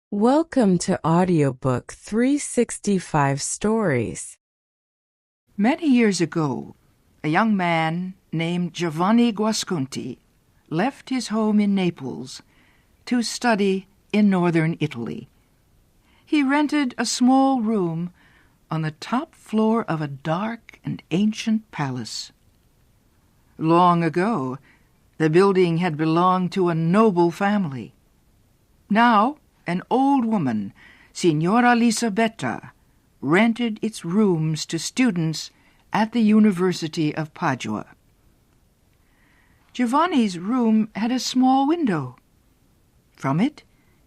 Welcome to Audiobook 365 Stories. Many years ago, a young man named Giovanni Guasconti left his home in Naples to study in northern Italy. He rented a small room on the top floor of a dark and ancient palace. Long ago, the building had belonged to a noble family. Now, an old woman, Signora Lisabetta, rented its rooms to students at the University of Padua. Giovanni's room had a small window. From it,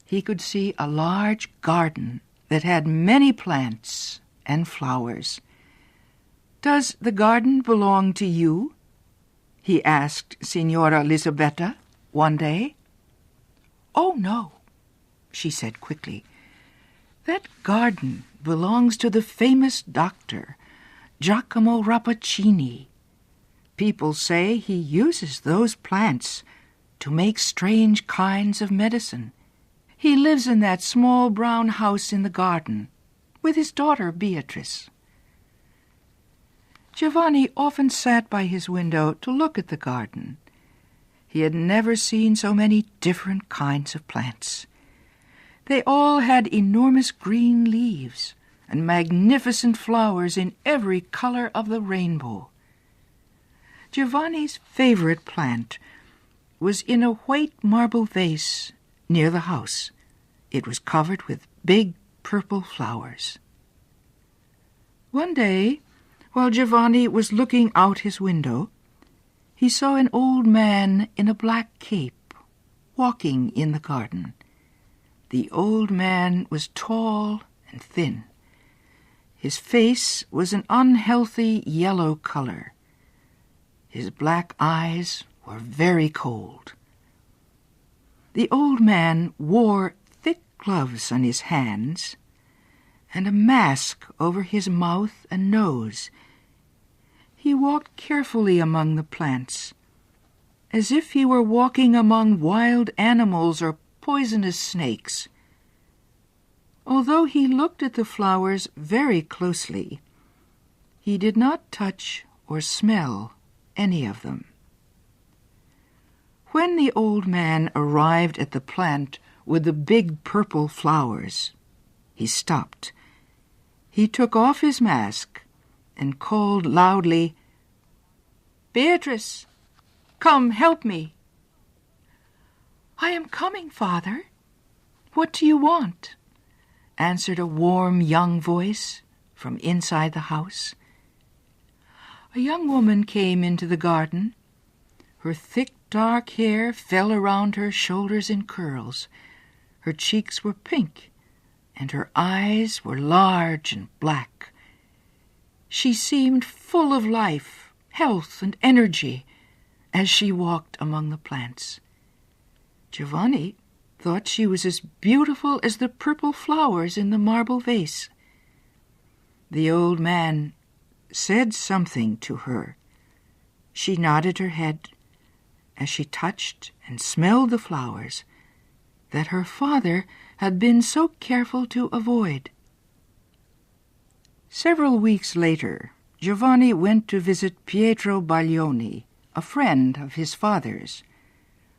he could see a large garden that had many plants and flowers. "Does the garden belong to you?" he asked Signora Lisabetta one day. "Oh, no," she said quickly. "That garden belongs to the famous doctor, Giacomo Rappaccini. People say he uses those plants to make strange kinds of medicine. He lives in that small brown house in the garden with his daughter Beatrice." Giovanni often sat by his window to look at the garden. He had never seen so many different kinds of plants. They all had enormous green leaves and magnificent flowers in every color of the rainbow. Giovanni's favorite plant was in a white marble vase near the house. It was covered with big purple flowers. One day, while Giovanni was looking out his window, he saw an old man in a black cape walking in the garden. The old man was tall and thin. His face was an unhealthy yellow color. His black eyes were very cold. The old man wore thick gloves on his hands and a mask over his mouth and nose. He walked carefully among the plants, as if he were walking among wild animals or poisonous snakes. Although he looked at the flowers very closely, he did not touch or smell any of them. When the old man arrived at the plant with the big purple flowers, he stopped. He took off his mask and called loudly, "Beatrice, come help me." "I am coming, Father. What do you want?" answered a warm young voice from inside the house. A young woman came into the garden. Her thick dark hair fell around her shoulders in curls. Her cheeks were pink, and her eyes were large and black. She seemed full of life, health, and energy as she walked among the plants. Giovanni thought she was as beautiful as the purple flowers in the marble vase. The old man said something to her. She nodded her head as she touched and smelled the flowers that her father had been so careful to avoid. Several weeks later, Giovanni went to visit Pietro Baglioni, a friend of his father's.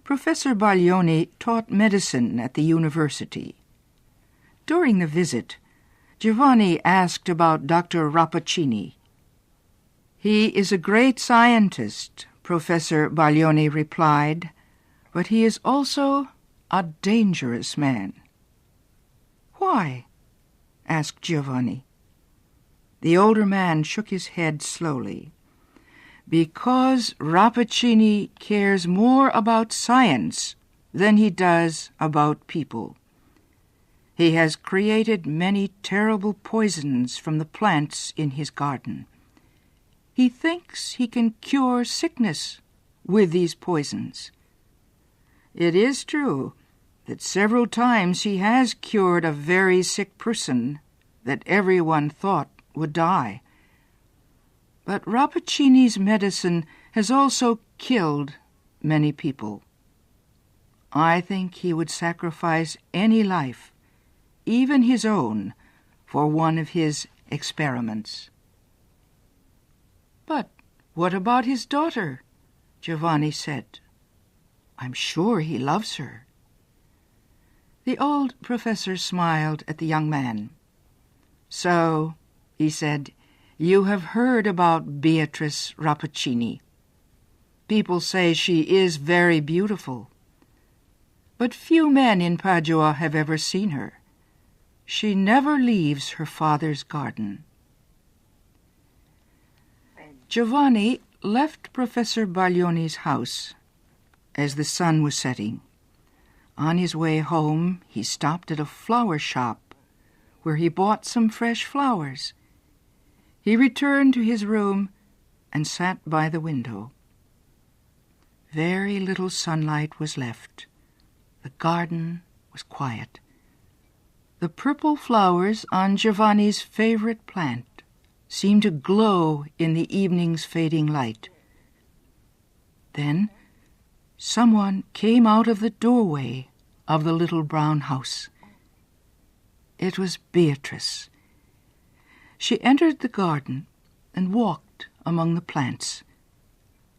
Professor Baglioni taught medicine at the university. During the visit, Giovanni asked about Dr. Rappaccini. "He is a great scientist," Professor Baglioni replied, "but he is also a dangerous man." "Why?" asked Giovanni. The older man shook his head slowly. "Because Rappaccini cares more about science than he does about people. He has created many terrible poisons from the plants in his garden. He thinks he can cure sickness with these poisons. It is true that several times he has cured a very sick person that everyone thought would die. But Rappaccini's medicine has also killed many people. I think he would sacrifice any life even his own, for one of his experiments. "But what about his daughter?" Giovanni said. "I'm sure he loves her." The old professor smiled at the young man. "So," he said, "you have heard about Beatrice Rappaccini. People say she is very beautiful. But few men in Padua have ever seen her. She never leaves her father's garden." Giovanni left Professor Baglioni's house as the sun was setting. On his way home, he stopped at a flower shop where he bought some fresh flowers. He returned to his room and sat by the window. Very little sunlight was left. The garden was quiet. The purple flowers on Giovanni's favorite plant seemed to glow in the evening's fading light. Then someone came out of the doorway of the little brown house. It was Beatrice. She entered the garden and walked among the plants.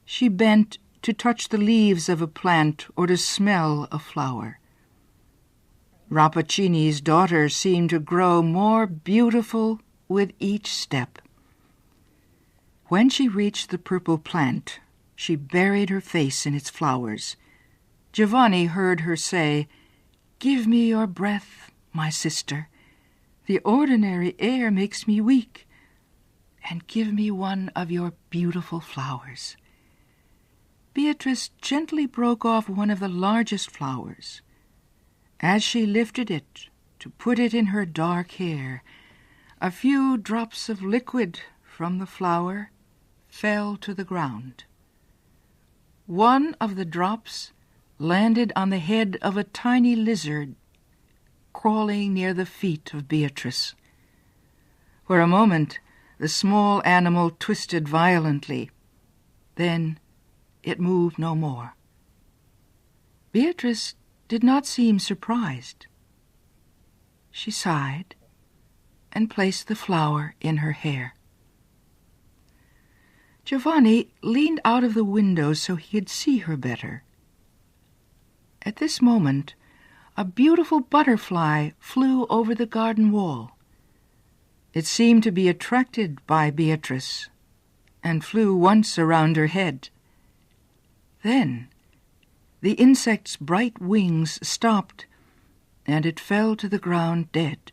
She bent to touch the leaves of a plant or to smell a flower. Rappaccini's daughter seemed to grow more beautiful with each step. When she reached the purple plant, she buried her face in its flowers. Giovanni heard her say, "Give me your breath, my sister. The ordinary air makes me weak. And give me one of your beautiful flowers." Beatrice gently broke off one of the largest flowers. As she lifted it to put it in her dark hair, a few drops of liquid from the flower fell to the ground. One of the drops landed on the head of a tiny lizard crawling near the feet of Beatrice. For a moment, the small animal twisted violently. Then it moved no more. Beatrice did not seem surprised. She sighed and placed the flower in her hair. Giovanni leaned out of the window so he could see her better. At this moment, a beautiful butterfly flew over the garden wall. It seemed to be attracted by Beatrice and flew once around her head. Then the insect's bright wings stopped, and it fell to the ground dead.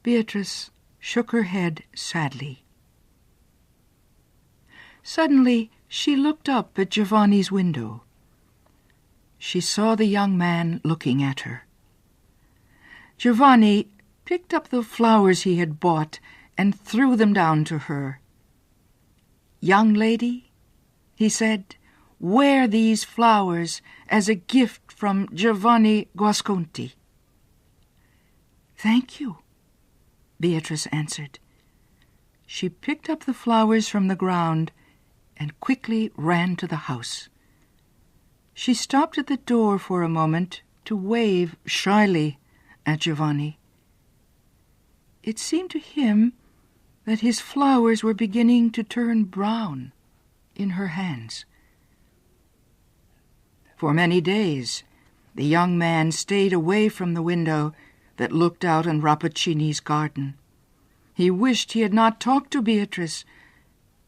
Beatrice shook her head sadly. Suddenly she looked up at Giovanni's window. She saw the young man looking at her. Giovanni picked up the flowers he had bought and threw them down to her. "Young lady," he said, "wear these flowers as a gift from Giovanni Guasconti." "Thank you," Beatrice answered. She picked up the flowers from the ground and quickly ran to the house. She stopped at the door for a moment to wave shyly at Giovanni. It seemed to him that his flowers were beginning to turn brown in her hands. For many days, the young man stayed away from the window that looked out on Rappaccini's garden. He wished he had not talked to Beatrice,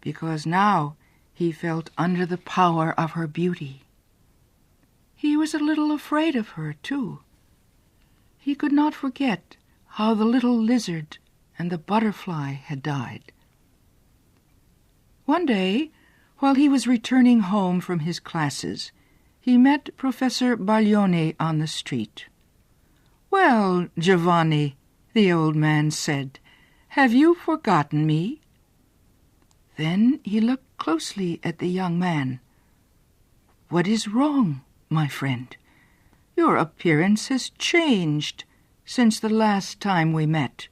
because now he felt under the power of her beauty. He was a little afraid of her, too. He could not forget how the little lizard and the butterfly had died. One day, while he was returning home from his classes, he met Professor Baglioni on the street. "Well, Giovanni," the old man said, "have you forgotten me?" Then he looked closely at the young man. "What is wrong, my friend? Your appearance has changed since the last time we met."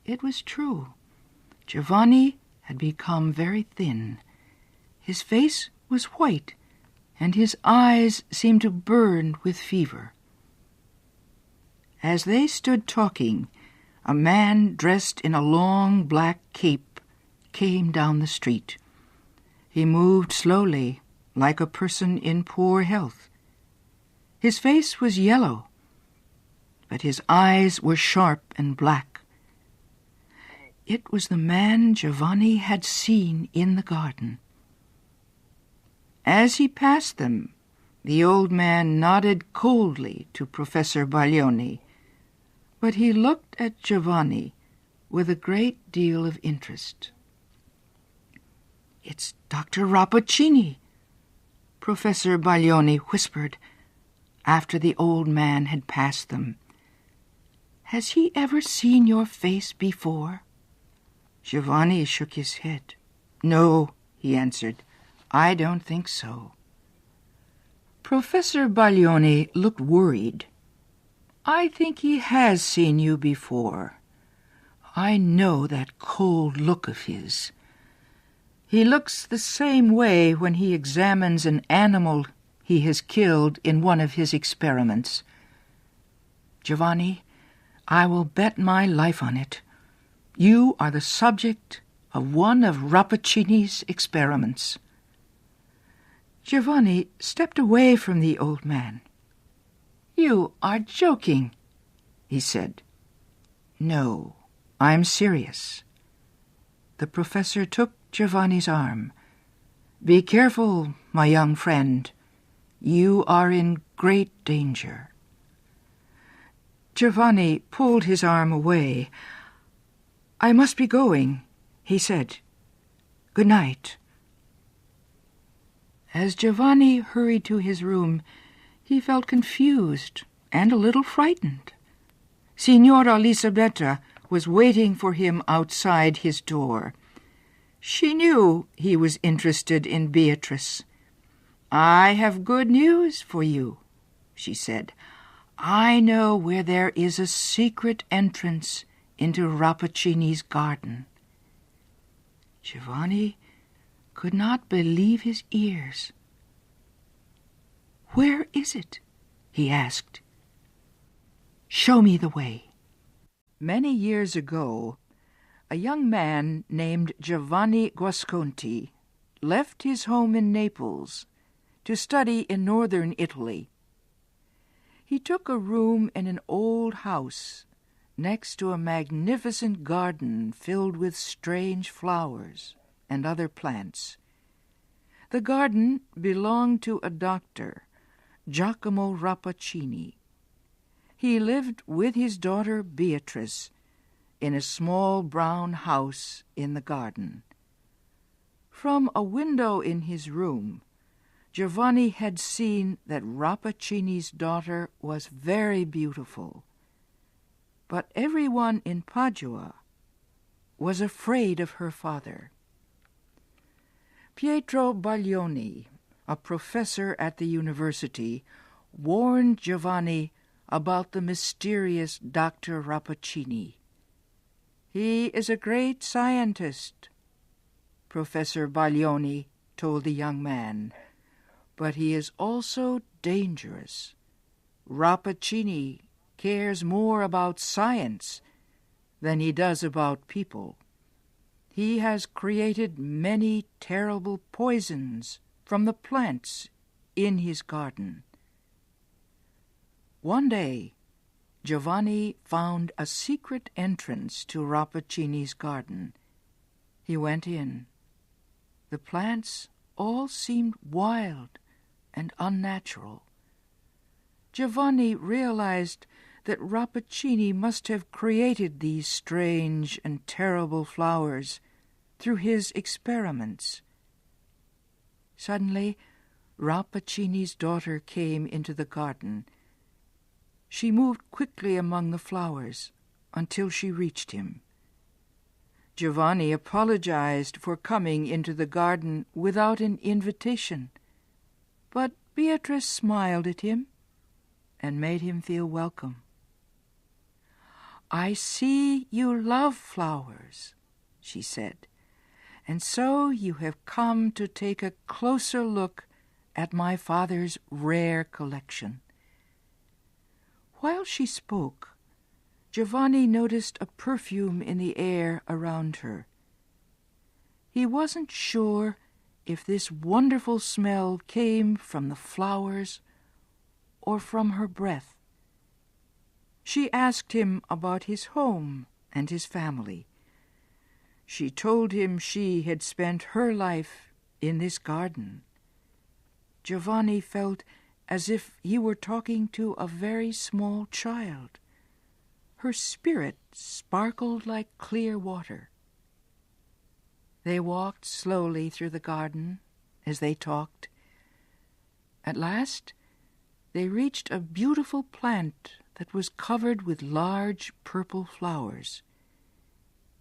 It was true. Giovanni had become very thin. His face was white, and his eyes seemed to burn with fever. As they stood talking, a man dressed in a long black cape came down the street. He moved slowly, like a person in poor health. His face was yellow, but his eyes were sharp and black. It was the man Giovanni had seen in the garden. As he passed them, the old man nodded coldly to Professor Baglioni, but he looked at Giovanni with a great deal of interest. "It's Dr. Rappaccini," Professor Baglioni whispered after the old man had passed them. "Has he ever seen your face before?" Giovanni shook his head. "No," he answered, "I don't think so." Professor Baglioni looked worried. "I think he has seen you before. I know that cold look of his. He looks the same way when he examines an animal he has killed in one of his experiments. Giovanni, I will bet my life on it. You are the subject of one of Rappaccini's experiments." Giovanni stepped away from the old man. "You are joking," he said. "No, I'm serious." The professor took Giovanni's arm. "Be careful, my young friend. You are in great danger." Giovanni pulled his arm away. "I must be going," he said. "Good night." As Giovanni hurried to his room, he felt confused and a little frightened. Signora Elisabetta was waiting for him outside his door. She knew he was interested in Beatrice. "I have good news for you," she said. "I know where there is a secret entrance into Rappaccini's garden." Giovanni could not believe his ears. "Where is it?" he asked. "Show me the way." Many years ago, a young man named Giovanni Guasconti left his home in Naples to study in northern Italy. He took a room in an old house next to a magnificent garden filled with strange flowers and other plants. The garden belonged to a doctor, Giacomo Rappaccini. He lived with his daughter Beatrice in a small brown house in the garden. From a window in his room, Giovanni had seen that Rappaccini's daughter was very beautiful, but everyone in Padua was afraid of her father. Pietro Baglioni, a professor at the university, warned Giovanni about the mysterious Dr. Rappaccini. "He is a great scientist," Professor Baglioni told the young man, "but he is also dangerous. Rappaccini cares more about science than he does about people. He has created many terrible poisons from the plants in his garden." One day, Giovanni found a secret entrance to Rappaccini's garden. He went in. The plants all seemed wild and unnatural. Giovanni realized that Rappaccini must have created these strange and terrible flowers through his experiments. Suddenly, Rappaccini's daughter came into the garden. She moved quickly among the flowers until she reached him. Giovanni apologized for coming into the garden without an invitation, but Beatrice smiled at him and made him feel welcome. "I see you love flowers," she said, "and so you have come to take a closer look at my father's rare collection. While she spoke, Giovanni noticed a perfume in the air around her. He wasn't sure if this wonderful smell came from the flowers or from her breath. She asked him about his home and his family. She told him she had spent her life in this garden. Giovanni felt as if he were talking to a very small child. Her spirit sparkled like clear water. They walked slowly through the garden as they talked. At last, they reached a beautiful plant that was covered with large purple flowers.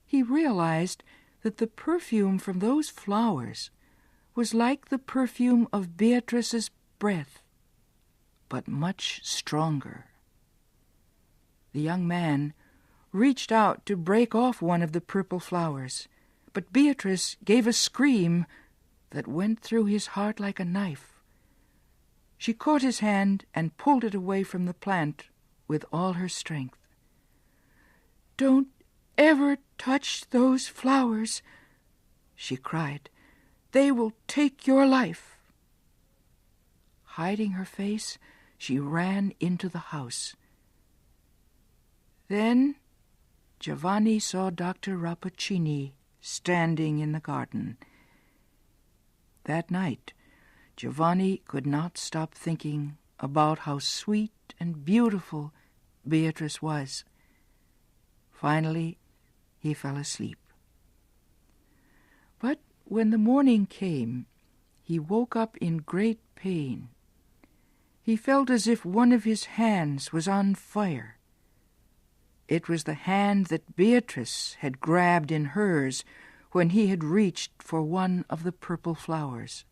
He realized that the perfume from those flowers was like the perfume of Beatrice's breath, but much stronger. The young man reached out to break off one of the purple flowers, but Beatrice gave a scream that went through his heart like a knife. She caught his hand and pulled it away from the plant with all her strength. "Don't ever touch those flowers," she cried. "They will take your life." Hiding her face, she ran into the house. Then Giovanni saw Dr. Rappaccini standing in the garden. That night, Giovanni could not stop thinking about how sweet and beautiful Beatrice was. Finally, he fell asleep. But when the morning came, he woke up in great pain. He felt as if one of his hands was on fire. It was the hand that Beatrice had grabbed in hers when he had reached for one of the purple flowers.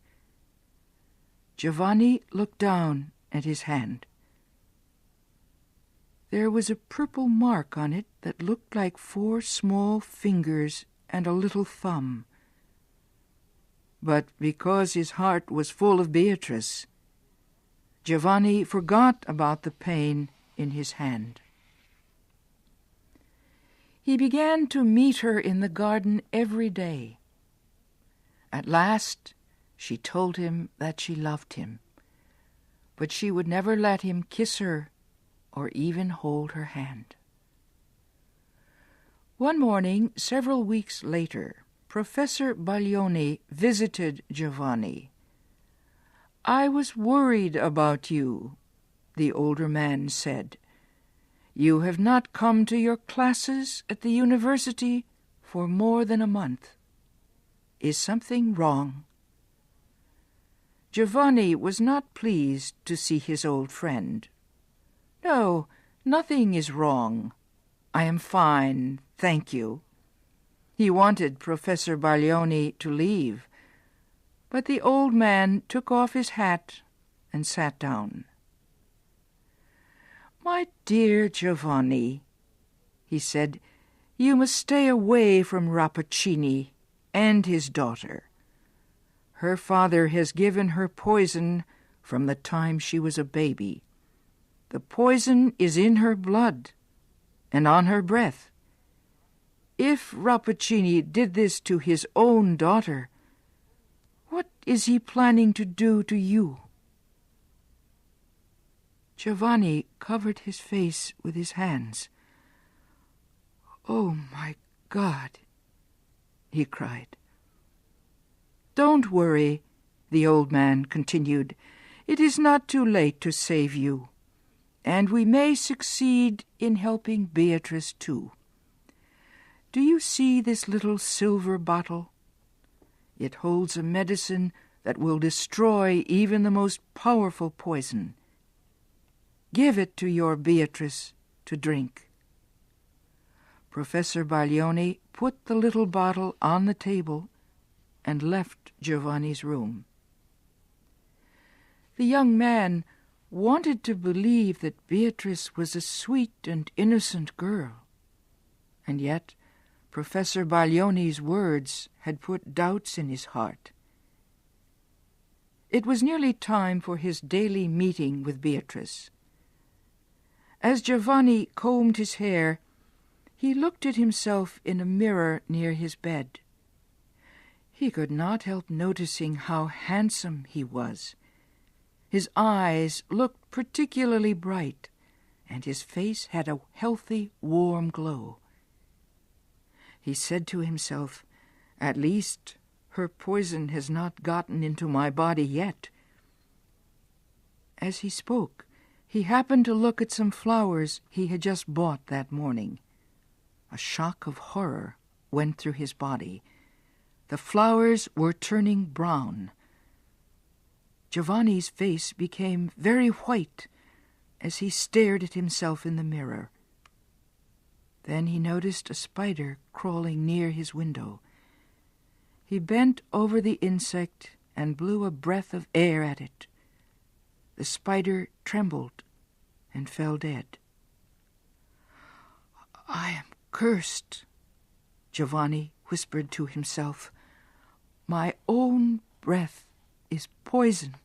Giovanni looked down at his hand. There was a purple mark on it that looked like 4 small fingers and a little thumb. But because his heart was full of Beatrice, Giovanni forgot about the pain in his hand. He began to meet her in the garden every day. At last, she told him that she loved him, but she would never let him kiss her or even hold her hand. One morning, several weeks later, Professor Baglioni visited Giovanni. "I was worried about you," the older man said. "You have not come to your classes at the university for more than a month. Is something wrong?" Giovanni was not pleased to see his old friend. "No, nothing is wrong. I am fine, thank you." He wanted Professor Baglioni to leave, but the old man took off his hat and sat down. "My dear Giovanni," he said, "you must stay away from Rappaccini and his daughter. Her father has given her poison from the time she was a baby. The poison is in her blood and on her breath. If Rappaccini did this to his own daughter, what is he planning to do to you?" Giovanni covered his face with his hands. "Oh, my God," he cried. "Don't worry," the old man continued. "It is not too late to save you, and we may succeed in helping Beatrice too. Do you see this little silver bottle? It holds a medicine that will destroy even the most powerful poison. Give it to your Beatrice to drink." Professor Baglioni put the little bottle on the table and left Giovanni's room. The young man wanted to believe that Beatrice was a sweet and innocent girl, and yet Professor Baglioni's words had put doubts in his heart. It was nearly time for his daily meeting with Beatrice. As Giovanni combed his hair, he looked at himself in a mirror near his bed. He could not help noticing how handsome he was. His eyes looked particularly bright, and his face had a healthy, warm glow. He said to himself, "At least her poison has not gotten into my body yet." As he spoke, he happened to look at some flowers he had just bought that morning. A shock of horror went through his body. The flowers were turning brown. Giovanni's face became very white as he stared at himself in the mirror. Then he noticed a spider crawling near his window. He bent over the insect and blew a breath of air at it. The spider trembled and fell dead. "I am cursed," Giovanni whispered to himself. "My own breath is poison."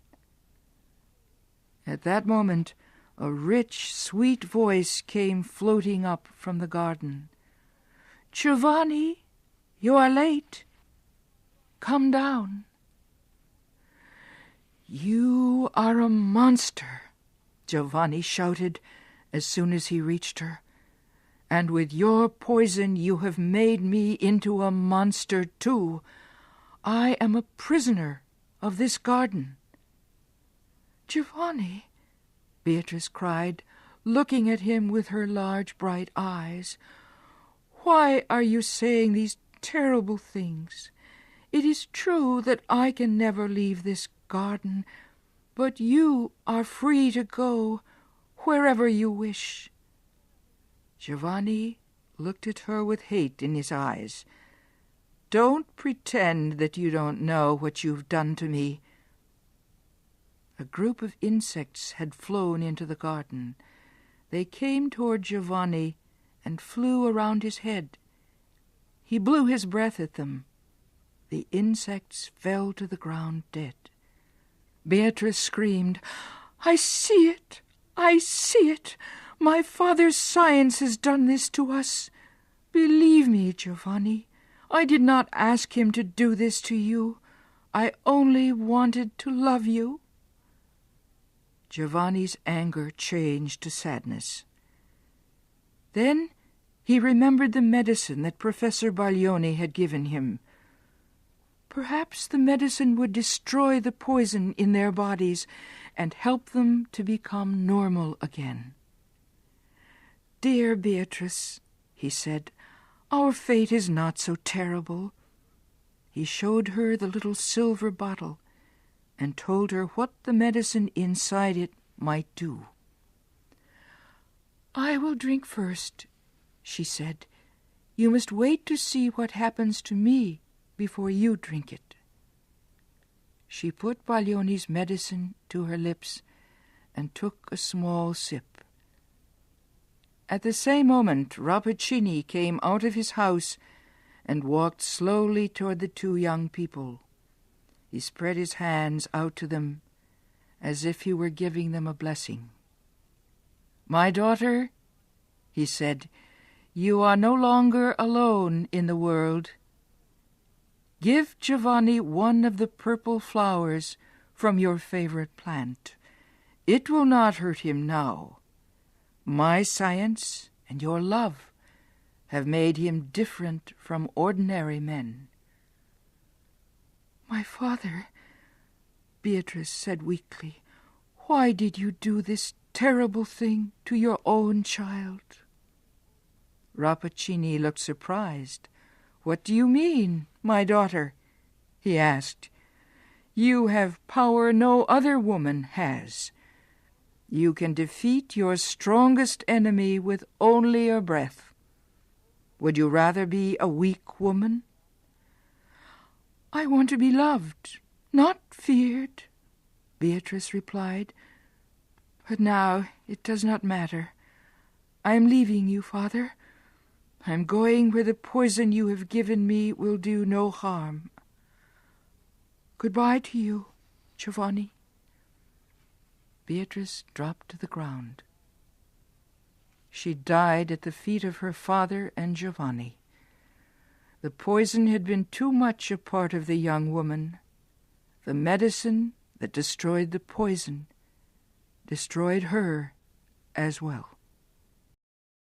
At that moment, a rich, sweet voice came floating up from the garden. "Giovanni, you are late. Come down." "You are a monster," Giovanni shouted as soon as he reached her. "And with your poison you have made me into a monster too. I am a prisoner of this garden." "Giovanni," Beatrice cried, looking at him with her large bright eyes, "why are you saying these terrible things? It is true that I can never leave this garden, but you are free to go wherever you wish." Giovanni looked at her with hate in his eyes. "Don't pretend that you don't know what you've done to me." A group of insects had flown into the garden. They came toward Giovanni and flew around his head. He blew his breath at them. The insects fell to the ground dead. Beatrice screamed, "I see it! I see it! My father's science has done this to us. Believe me, Giovanni, I did not ask him to do this to you. I only wanted to love you." Giovanni's anger changed to sadness. Then he remembered the medicine that Professor Baglioni had given him. Perhaps the medicine would destroy the poison in their bodies and help them to become normal again. "Dear Beatrice," he said, "our fate is not so terrible." He showed her the little silver bottle and told her what the medicine inside it might do. "I will drink first," she said. "You must wait to see what happens to me before you drink it." She put Baglioni's medicine to her lips and took a small sip. At the same moment, Rappaccini came out of his house and walked slowly toward the two young people. He spread his hands out to them as if he were giving them a blessing. "My daughter," he said, "you are no longer alone in the world. Give Giovanni one of the purple flowers from your favorite plant. It will not hurt him now. My science and your love have made him different from ordinary men." "My father," Beatrice said weakly, "why did you do this terrible thing to your own child?" Rappaccini looked surprised. "What do you mean, my daughter?" he asked. "You have power no other woman has. You can defeat your strongest enemy with only a breath. Would you rather be a weak woman?" "I want to be loved, not feared," Beatrice replied. "But now it does not matter. I am leaving you, father. I am going where the poison you have given me will do no harm. Goodbye to you, Giovanni." Beatrice dropped to the ground. She died at the feet of her father and Giovanni. The poison had been too much a part of the young woman. The medicine that destroyed the poison destroyed her as well.